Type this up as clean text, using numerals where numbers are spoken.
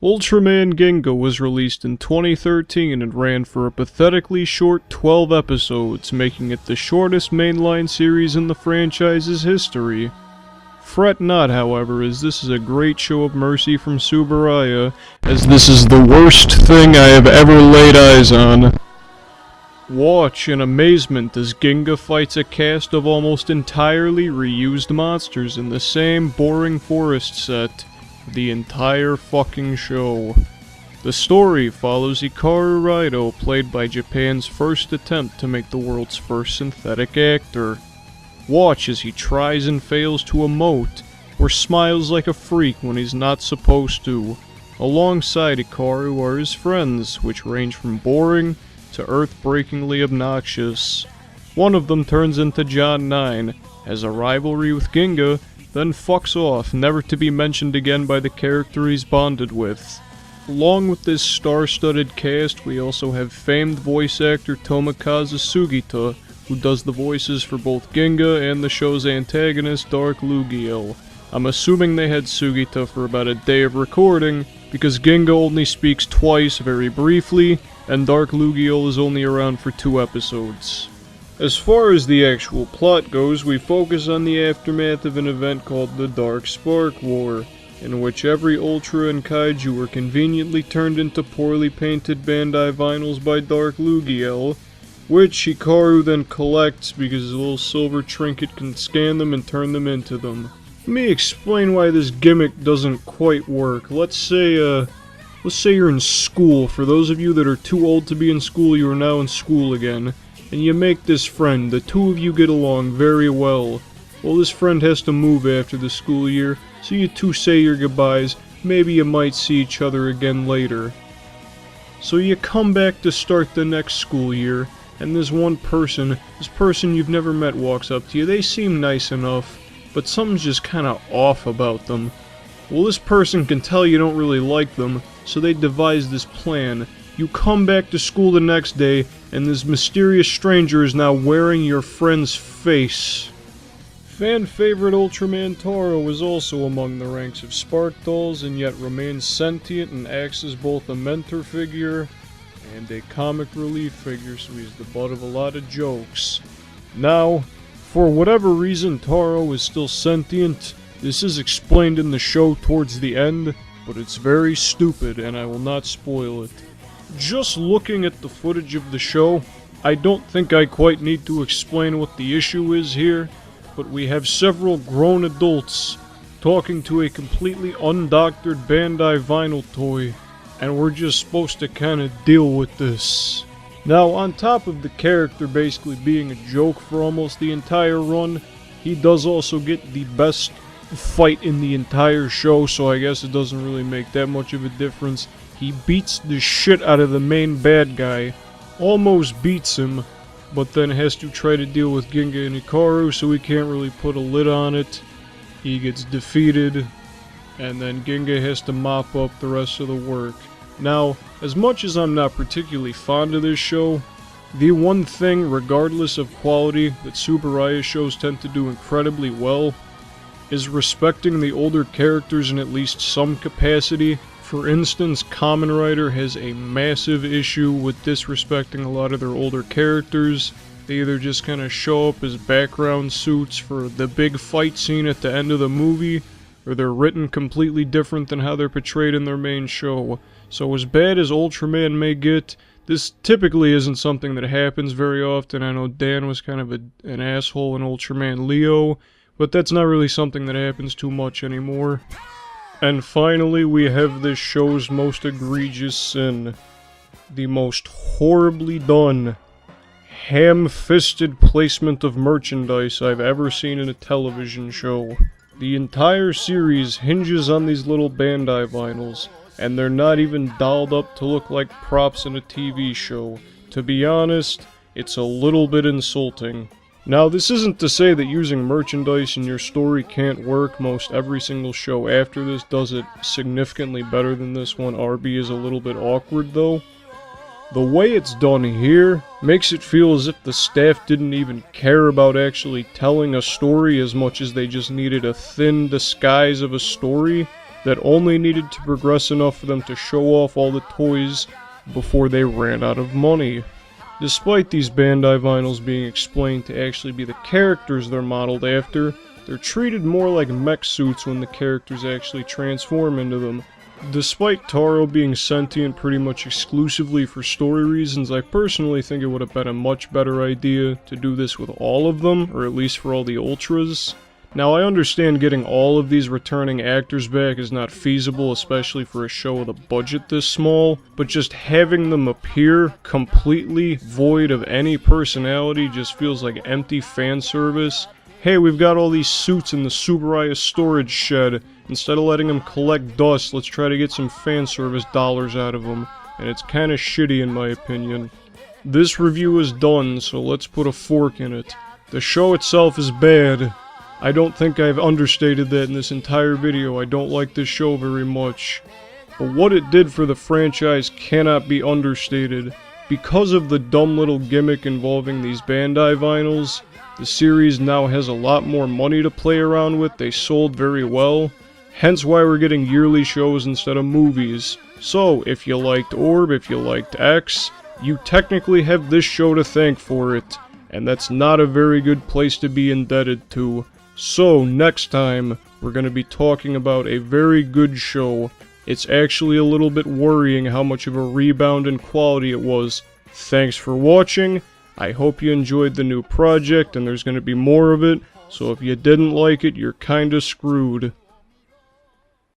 Ultraman Ginga was released in 2013 and ran for a pathetically short 12 episodes, making it the shortest mainline series in the franchise's history. Fret not, however, as this is a great show of mercy from Tsuburaya, as this is the worst thing I have ever laid eyes on. Watch in amazement as Ginga fights a cast of almost entirely reused monsters in the same boring forest set. The entire fucking show. The story follows Hikaru Raito, played by Japan's first attempt to make the world's first synthetic actor. Watch as he tries and fails to emote, or smiles like a freak when he's not supposed to. Alongside Hikaru are his friends, which range from boring to earth-breakingly obnoxious. One of them turns into John 9, has a rivalry with Ginga, then fucks off, never to be mentioned again by the character he's bonded with. Along with this star-studded cast, we also have famed voice actor Tomokazu Sugita, who does the voices for both Ginga and the show's antagonist Dark Lugiel. I'm assuming they had Sugita for about a day of recording, because Ginga only speaks twice very briefly, and Dark Lugiel is only around for 2 episodes. As far as the actual plot goes, we focus on the aftermath of an event called the Dark Spark War, in which every Ultra and Kaiju were conveniently turned into poorly painted Bandai vinyls by Dark Lugiel, which Hikaru then collects because his little silver trinket can scan them and turn them into them. Let me explain why this gimmick doesn't quite work. Let's say you're in school. For those of you that are too old to be in school, you are now in school again. And you make this friend. The two of you get along very well. Well, this friend has to move after the school year, so you two say your goodbyes. Maybe you might see each other again later. So you come back to start the next school year, and this person you've never met walks up to you. They seem nice enough, but something's just kinda off about them. Well, this person can tell you don't really like them, so they devise this plan. You come back to school the next day, and this mysterious stranger is now wearing your friend's face. Fan favorite Ultraman Taro is also among the ranks of Spark Dolls, and yet remains sentient and acts as both a mentor figure and a comic relief figure, so he's the butt of a lot of jokes. Now, for whatever reason Taro is still sentient. This is explained in the show towards the end, but it's very stupid and I will not spoil it. Just looking at the footage of the show, I don't think I quite need to explain what the issue is here, but we have several grown adults talking to a completely undoctored Bandai vinyl toy, and we're just supposed to kinda deal with this. Now, on top of the character basically being a joke for almost the entire run, he does also get the best fight in the entire show, so I guess it doesn't really make that much of a difference. He beats the shit out of the main bad guy, almost beats him, but then has to try to deal with Ginga and Hikaru, so he can't really put a lid on it. He gets defeated, and then Ginga has to mop up the rest of the work. Now, as much as I'm not particularly fond of this show, the one thing, regardless of quality, that Tsuburaya shows tend to do incredibly well is respecting the older characters in at least some capacity. For instance, Kamen Rider has a massive issue with disrespecting a lot of their older characters. They either just kind of show up as background suits for the big fight scene at the end of the movie, or they're written completely different than how they're portrayed in their main show. So as bad as Ultraman may get, this typically isn't something that happens very often. I know Dan was kind of an asshole in Ultraman Leo, but that's not really something that happens too much anymore. And finally, we have this show's most egregious sin. The most horribly done, ham-fisted placement of merchandise I've ever seen in a television show. The entire series hinges on these little Bandai vinyls, and they're not even dolled up to look like props in a TV show. To be honest, it's a little bit insulting. Now, this isn't to say that using merchandise in your story can't work. Most every single show after this does it significantly better than this one. RB is a little bit awkward, though. The way it's done here makes it feel as if the staff didn't even care about actually telling a story as much as they just needed a thin disguise of a story. that only needed to progress enough for them to show off all the toys before they ran out of money. Despite these Bandai vinyls being explained to actually be the characters they're modeled after, they're treated more like mech suits when the characters actually transform into them. Despite Taro being sentient pretty much exclusively for story reasons, I personally think it would have been a much better idea to do this with all of them, or at least for all the Ultras. Now, I understand getting all of these returning actors back is not feasible, especially for a show with a budget this small, but just having them appear completely void of any personality just feels like empty fan service. Hey, we've got all these suits in the Tsuburaya storage shed. Instead of letting them collect dust, let's try to get some fan service dollars out of them, and it's kinda shitty in my opinion. This review is done, so let's put a fork in it. The show itself is bad. I don't think I've understated that in this entire video. I don't like this show very much. But what it did for the franchise cannot be understated. Because of the dumb little gimmick involving these Bandai vinyls, the series now has a lot more money to play around with. They sold very well. Hence why we're getting yearly shows instead of movies. So, if you liked Orb, if you liked X, you technically have this show to thank for it. And that's not a very good place to be indebted to. So, next time, we're going to be talking about a very good show. It's actually a little bit worrying how much of a rebound in quality it was. Thanks for watching. I hope you enjoyed the new project, and there's going to be more of it. So if you didn't like it, you're kinda screwed.